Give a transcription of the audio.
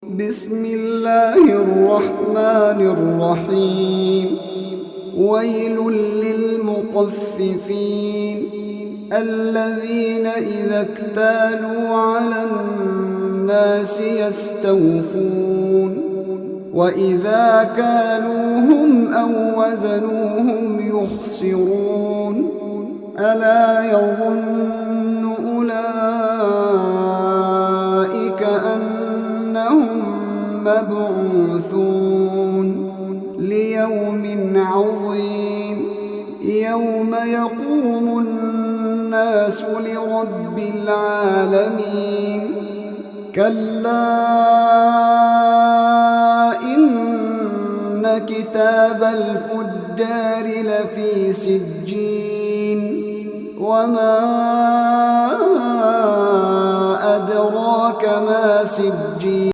بسم الله الرحمن الرحيم ويل للمطففين الذين إذا اكتالوا على الناس يستوفون وإذا كالوهم أو وزنوهم يخسرون ألا يظن أولئك أنهم مبعوثون ليوم عظيم يوم يقوم الناس لرب العالمين كلا إن كتاب الفجار لفي سجين وما أدراك ما سجين